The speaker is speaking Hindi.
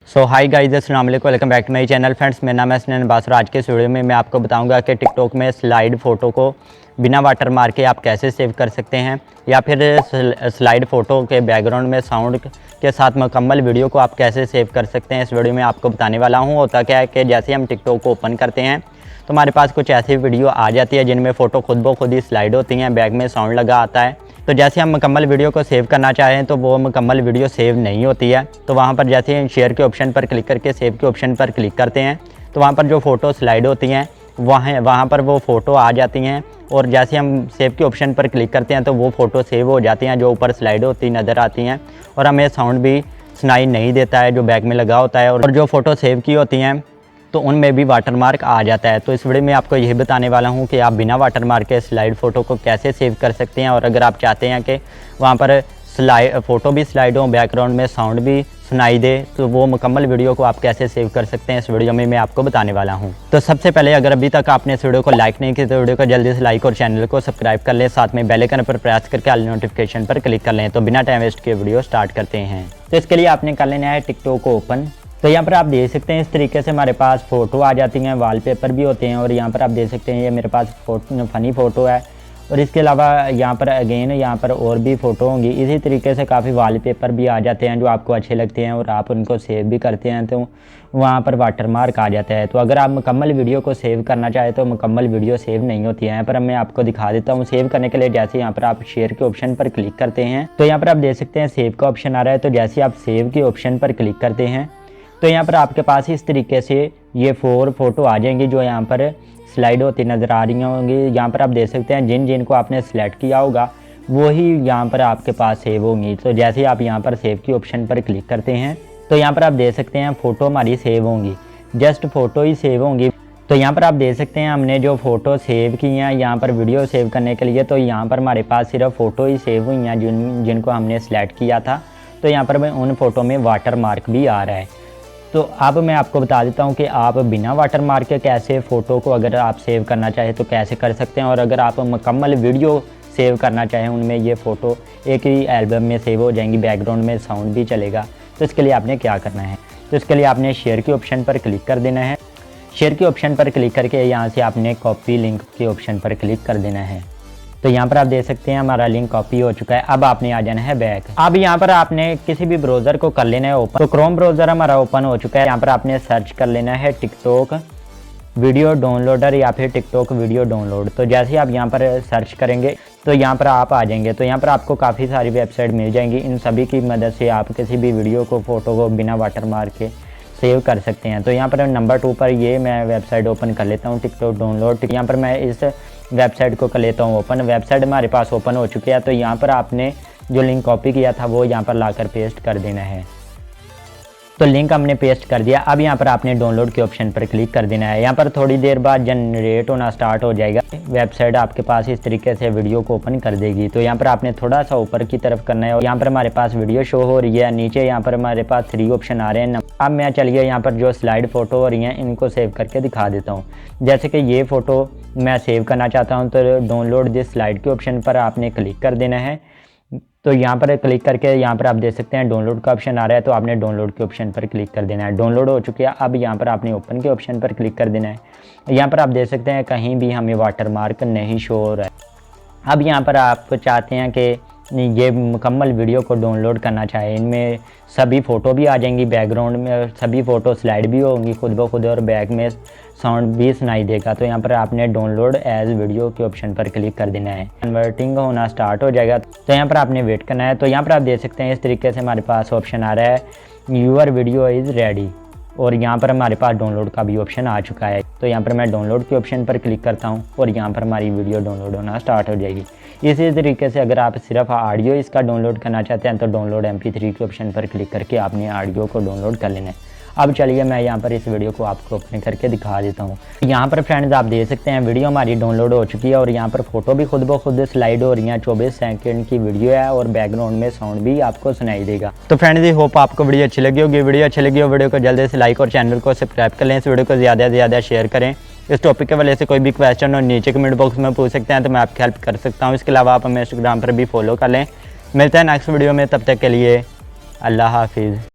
सो हाई गाइस, अस्सलाम वालेकुम, welcome back to my channel. Friends, मेरा नाम है स्नैन अब्बास और आज के इस वीडियो में मैं आपको बताऊंगा कि टिकटॉक में स्लाइड फ़ोटो को बिना वाटर मार्क के आप कैसे सेव कर सकते हैं, या फिर स्लाइड फ़ोटो के बैकग्राउंड में साउंड के साथ मुकम्मल वीडियो को आप कैसे सेव कर सकते हैं। इस वीडियो में आपको बताने वाला हूँ। होता क्या है कि जैसे हम टिकटॉक को ओपन करते हैं तो हमारे पास कुछ ऐसी वीडियो आ जाती है जिनमें फ़ोटो खुद ब खुद ही स्लाइड होती हैं, बैक में साउंड लगा आता है। तो जैसे हम मुकम्मल वीडियो को सेव करना चाहें तो वो मुकम्मल वीडियो सेव नहीं होती है। तो वहाँ पर जैसे हम शेयर के ऑप्शन पर क्लिक करके सेव के ऑप्शन पर क्लिक करते हैं तो वहाँ पर जो फ़ोटो स्लाइड होती हैं वहाँ पर वो फ़ोटो आ जाती हैं, और जैसे हम सेव के ऑप्शन पर क्लिक करते हैं तो वो फ़ोटो सेव हो जाती हैं जो ऊपर स्लाइड होती नज़र आती हैं, और हमें साउंड भी सुनाई नहीं देता है जो बैक में लगा होता है। और जो फ़ोटो सेव की होती हैं तो उनमें भी वाटरमार्क आ जाता है। तो इस वीडियो में आपको यही बताने वाला हूँ कि आप बिना वाटरमार्क के स्लाइड फ़ोटो को कैसे सेव कर सकते हैं। और अगर आप चाहते हैं कि वहाँ पर फ़ोटो भी स्लाइड हो, बैकग्राउंड में साउंड भी सुनाई दे, तो वो मुकम्मल वीडियो को आप कैसे सेव कर सकते हैं इस वीडियो में मैं आपको बताने वाला हूँ। तो सबसे पहले, अगर अभी तक आपने इस वीडियो को लाइक नहीं किया तो वीडियो को जल्दी से लाइक और चैनल को सब्सक्राइब कर लें, साथ में बेल आइकन पर प्रेस करके ऑल नोटिफिकेशन पर क्लिक कर लें। तो बिना टाइम वेस्ट किए वीडियो स्टार्ट करते हैं। तो इसके लिए आपने कर लेना है टिकटॉक को ओपन। तो यहाँ पर आप देख सकते हैं इस तरीके से हमारे पास फ़ोटो आ जाती हैं, वॉलपेपर भी होते हैं, और यहाँ पर आप देख सकते हैं ये मेरे पास फ़नी फ़ोटो है। और इसके अलावा यहाँ पर अगेन यहाँ पर और भी फ़ोटो होंगी। इसी तरीके से काफ़ी वॉलपेपर भी आ जाते हैं जो आपको अच्छे लगते हैं और आप उनको सेव भी करते हैं तो वहाँ पर वाटरमार्क आ जाता है। तो अगर आप मुकम्मल वीडियो को सेव करना चाहें तो मुकम्मल वीडियो सेव नहीं होती है। यहाँ पर मैं आपको दिखा देता हूँ। सेव करने के लिए जैसे यहाँ पर आप शेयर के ऑप्शन पर क्लिक करते हैं तो यहाँ पर आप देख सकते हैं सेव का ऑप्शन आ रहा है। तो जैसे आप सेव के ऑप्शन पर क्लिक करते हैं तो यहाँ पर आपके पास इस तरीके से ये 4 फ़ोटो आ जाएंगी जो यहाँ पर स्लाइड होती नज़र आ रही होंगी। यहाँ पर आप देख सकते हैं जिन को आपने सेलेक्ट किया होगा वो ही यहाँ पर आपके पास सेव होंगी। तो जैसे आप यहाँ पर सेव के ऑप्शन पर क्लिक करते हैं तो यहाँ पर आप देख सकते हैं फ़ोटो हमारी सेव होंगी, जस्ट फ़ोटो ही सेव होंगी। तो यहाँ पर आप देख सकते हैं हमने जो फ़ोटो सेव की हैं यहाँ पर वीडियो सेव करने के लिए, तो यहाँ पर हमारे पास सिर्फ फ़ोटो ही सेव हुई हैं जिनको हमने सेलेक्ट किया था। तो यहाँ पर उन फ़ोटो में वाटर मार्क भी आ रहा है। तो अब मैं आपको बता देता हूँ कि आप बिना वाटर मार्क के कैसे फ़ोटो को अगर आप सेव करना चाहें तो कैसे कर सकते हैं, और अगर आप मुकम्मल वीडियो सेव करना चाहें उनमें ये फ़ोटो एक ही एल्बम में सेव हो जाएंगी, बैकग्राउंड में साउंड भी चलेगा। तो इसके लिए आपने क्या करना है, तो इसके लिए आपने शेयर के ऑप्शन पर क्लिक कर देना है। शेयर के ऑप्शन पर क्लिक करके यहाँ से आपने कॉपी लिंक के ऑप्शन पर क्लिक कर देना है। तो यहाँ पर आप देख सकते हैं हमारा लिंक कॉपी हो चुका है। अब आपने आ जाना है बैक। अब यहाँ पर आपने किसी भी ब्राउज़र को कर लेना है ओपन। तो क्रोम ब्राउज़र हमारा ओपन हो चुका है। यहाँ पर आपने सर्च कर लेना है टिकटॉक वीडियो डाउनलोडर या फिर टिकटॉक वीडियो डाउनलोड। तो जैसे आप यहाँ पर सर्च करेंगे तो यहाँ पर आप आ जाएंगे। तो यहाँ पर आपको काफ़ी सारी वेबसाइट मिल जाएंगी। इन सभी की मदद से आप किसी भी वीडियो को फ़ोटो को बिना वाटर मार्क के सेव कर सकते हैं। तो यहाँ पर नंबर 2 पर ये मैं वेबसाइट ओपन कर लेता हूँ, टिकटॉक डाउनलोड। यहाँ पर मैं इस वेबसाइट को कर लेता हूँ ओपन। वेबसाइट हमारे पास ओपन हो चुकी है। तो यहाँ पर आपने जो लिंक कॉपी किया था वो यहाँ पर लाकर पेस्ट कर देना है। तो लिंक हमने पेस्ट कर दिया। अब यहाँ पर आपने डाउनलोड के ऑप्शन पर क्लिक कर देना है। यहाँ पर थोड़ी देर बाद जनरेट होना स्टार्ट हो जाएगा। वेबसाइट आपके पास इस तरीके से वीडियो को ओपन कर देगी। तो यहाँ पर आपने थोड़ा सा ऊपर की तरफ करना है और यहाँ पर हमारे पास वीडियो शो हो रही है। नीचे यहाँ पर हमारे पास 3 ऑप्शन आ रहे हैं। अब मैं चलिए यहाँ पर जो स्लाइड फ़ोटो हो रही हैं इनको सेव करके दिखा देता हूँ। जैसे कि ये फ़ोटो मैं सेव करना चाहता हूँ तो डाउनलोड दिस स्लाइड के ऑप्शन पर आपने क्लिक कर देना है। तो यहाँ पर क्लिक करके यहाँ पर आप देख सकते हैं डाउनलोड का ऑप्शन आ रहा है। तो आपने डाउनलोड के ऑप्शन पर क्लिक कर देना है। डाउनलोड हो चुकी है। अब यहाँ पर आपने ओपन के ऑप्शन पर क्लिक कर देना है। यहाँ पर आप देख सकते हैं कहीं भी हमें वाटरमार्क नहीं शो हो रहा है। अब यहाँ पर आप चाहते हैं कि ये मुकम्मल वीडियो को डाउनलोड करना चाहे, इनमें सभी फ़ोटो भी आ जाएंगी, बैकग्राउंड में सभी फ़ोटो स्लाइड भी होंगी खुद ब खुद, और बैक में साउंड भी सुनाई देगा। तो यहाँ पर आपने डाउनलोड एज वीडियो के ऑप्शन पर क्लिक कर देना है। कन्वर्टिंग होना स्टार्ट हो जाएगा। तो यहाँ पर आपने वेट करना है। तो यहाँ पर आप देख सकते हैं इस तरीके से हमारे पास ऑप्शन आ रहा है यूर वीडियो इज़ रेडी, और यहाँ पर हमारे पास डाउनलोड का भी ऑप्शन आ चुका है। तो यहाँ पर मैं डाउनलोड के ऑप्शन पर क्लिक करता हूँ और यहाँ पर हमारी वीडियो डाउनलोड होना स्टार्ट हो जाएगी। इसी तरीके से अगर आप सिर्फ ऑडियो इसका डाउनलोड करना चाहते हैं तो डाउनलोड MP3 के ऑप्शन पर क्लिक करके आपने ऑडियो को डाउनलोड कर लेना है। अब चलिए मैं यहाँ पर इस वीडियो को आपको ओपन करके दिखा देता हूँ। यहाँ पर फ्रेंड्स आप देख सकते हैं वीडियो हमारी डाउनलोड हो चुकी है और यहाँ पर फ़ोटो भी खुद ब खुद स्लाइड हो रही है। 24 सेकंड की वीडियो है और बैकग्राउंड में साउंड भी आपको सुनाई देगा। तो फ्रेंड्स ये होप आपको वीडियो अच्छी लगी होगी। वीडियो अच्छी लगी हो वीडियो को जल्दी से लाइक और चैनल को सब्सक्राइब कर लें। इस वीडियो को ज़्यादा से ज़्यादा शेयर करें। इस टॉपिक के वाले से कोई भी क्वेश्चन और नीचे कमेंट बॉक्स में पूछ सकते हैं तो मैं आपकी हेल्प कर सकता हूँ। इसके अलावा आप हमें इंस्टाग्राम पर भी फॉलो कर लें। मिलते हैं नेक्स्ट वीडियो में, तब तक के लिए अल्लाह हाफिज़।